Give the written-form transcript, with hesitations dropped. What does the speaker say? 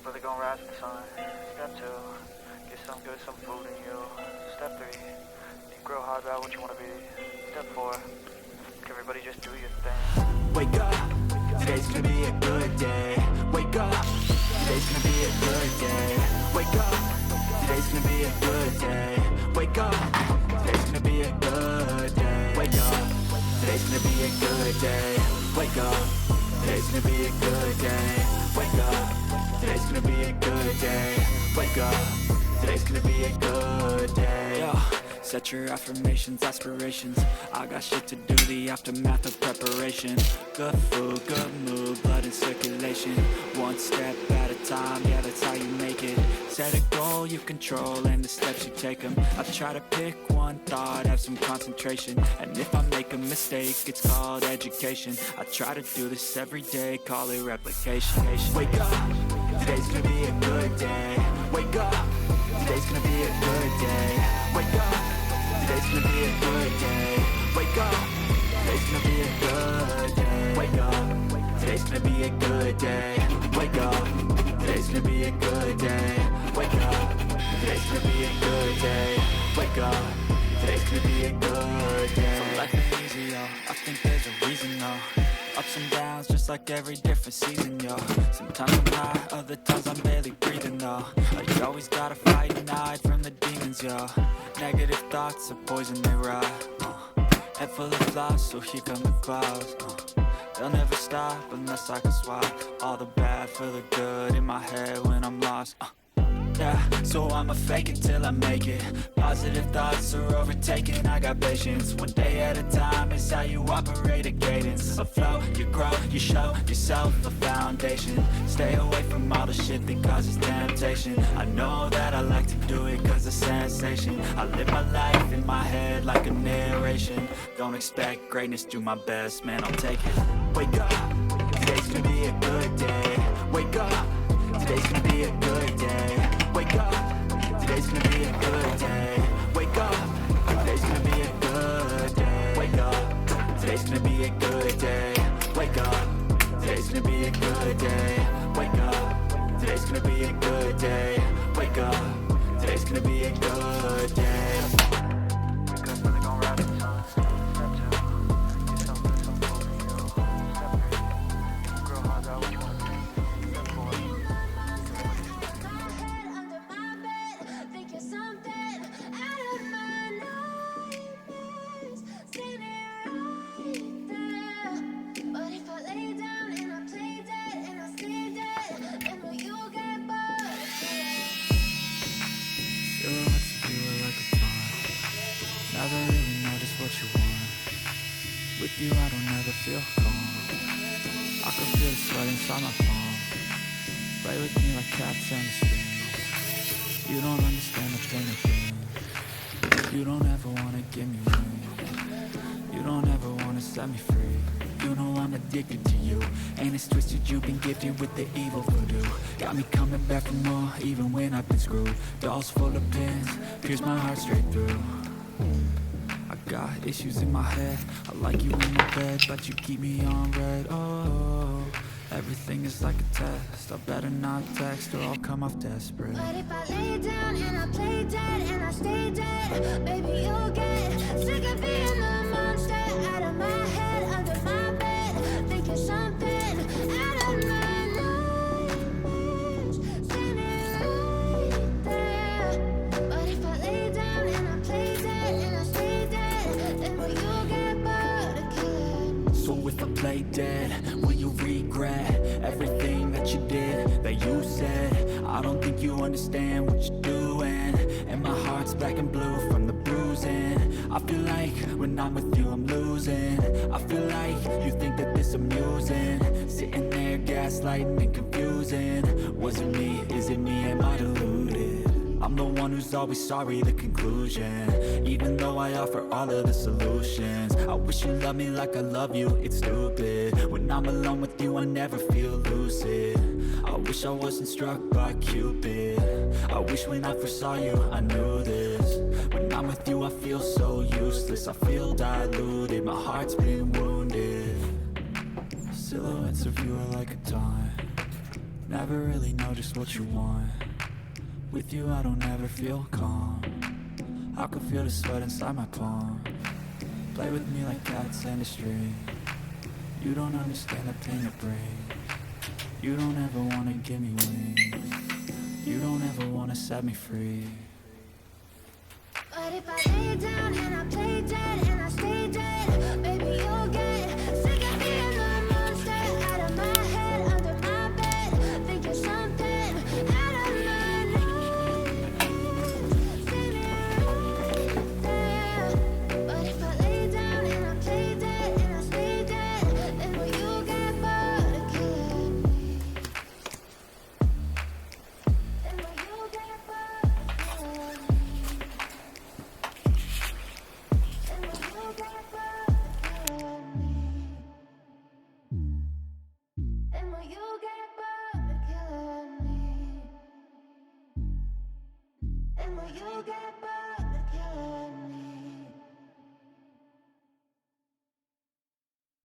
Brother gon' rise in the sun. Step 2, get some good, some food in you. Step 3, you grow hard about what you wanna be. Step 4, everybody just do your thing. Wake up, today's gonna be a good day. Wake up, today's gonna be a good day. Wake up, today's gonna be a good day. Wake up, today's gonna be a good day. Wake up, today's gonna be a good day. Wake up, today's gonna be a good day. Wake up, today's gonna be a good day. Wake up, today's gonna be a good day. Yo, set your affirmations, aspirations. I got shit to do, the aftermath of preparation. Good food, good mood, blood in circulation. One step at a time, yeah, that's how you make it. Set a goal you control and the steps you take them. I try to pick one thought, have some concentration. And if I make a mistake, it's called education. I try to do this every day, call it replication. Wake up, today's gonna be a good day. Wake up, today's gonna be a good day. Wake up, today's gonna be a good day. Wake up, today's gonna be a good day. Wake up, today's gonna be a good day. Wake up, today's gonna be a good day. Wake up, today's gonna be a good day. Wake up, today's gonna be a good day. So life ain't easy, yo, I think there's a reason, though. Ups and downs, just like every different season, yo. Sometimes I'm high, other times I'm barely breathing, though. You always gotta fight and hide from the demons, yo. Negative thoughts are poison, they rot. Head full of flies, so here come the clouds. They'll never stop unless I can swap all the bad for the good in my head when I'm lost. Yeah, so I'ma fake it till I make it. Positive thoughts are overtaken, I got patience. One day at a time is how you operate a cadence. A flow, you grow, you show yourself a foundation. Stay away from all the shit that causes temptation. I know that I like to do it cause it's sensation. I live my life in my head like a narration. Don't expect greatness, do my best, man, I'll take it. Wake up, today's gonna be a good day. Wake up, today's gonna be a good day. Wake up, today's gonna be a good day. Wake up, today's gonna be a good day. Wake up, today's gonna be a good day. Wake up, today's gonna be a good day. Wake up, today's gonna be a good day. Wake up, today's gonna be a good day. Wake up, brother gon' rise in the sun. Step 2, get some good, some food in you. Step 3, grow hard about what you wanna be. Step 4, never really know just what you want. With you I don't ever feel calm. I can feel the sweat inside my palm. Play with me like cats and the strings. You don't understand the pain of being. You don't ever wanna give me room. You don't ever wanna set me free. You know I'm addicted to you, and it's twisted, you've been gifted with the evil voodoo. Got me coming back for more, even when I've been screwed. Dolls full of pins, pierce my heart straight through. I got issues in my head, I like you in my bed, but you keep me on red. Oh, everything is like a test, I better not text or I'll come off desperate. But if I lay down and I play dead and I stay dead, baby you'll get sick of being the monster out of my head, under my bed, thinking something out of my nightmares, standing right there. But if I lay down and I play dead and I stay dead, then will you get bored again? So if I play dead, will you regret everything that you did, that you said? I don't think you understand what you're doing, and my heart's black and blue from the bruising. I feel like when I'm with you I'm losing. I feel like you think that this amusing, sitting there gaslighting and confusing. Was it me? Is it me? Am I deluded? I'm the one who's always sorry, the conclusion. Even though I offer all of the solutions, I wish you loved me like I love you, it's stupid. When I'm alone with you I never feel lucid. I wish I wasn't struck by Cupid. I wish when I first saw you I knew this. When I'm with you I feel so useless, I feel diluted, my heart's been wounded. Silhouettes of you are like a taunt. Never really know just what you want. With you I don't ever feel calm. I can feel the sweat inside my palm. Play with me like cats and a string. You don't understand the pain it brings. You don't ever wanna give me wings. You don't ever wanna set me free. But if I lay down and I play dead and I stay dead, baby, you'll get sick of being the monster out of my head, under my bed, thinking something out of my nose. See me right there. But if I lay down and I play dead and I stay dead, then will you get bored of killing me? Then will you get bored of killing me? And will you get bored of killing me? And will you get bored of killing me? And will you get bored of killing me?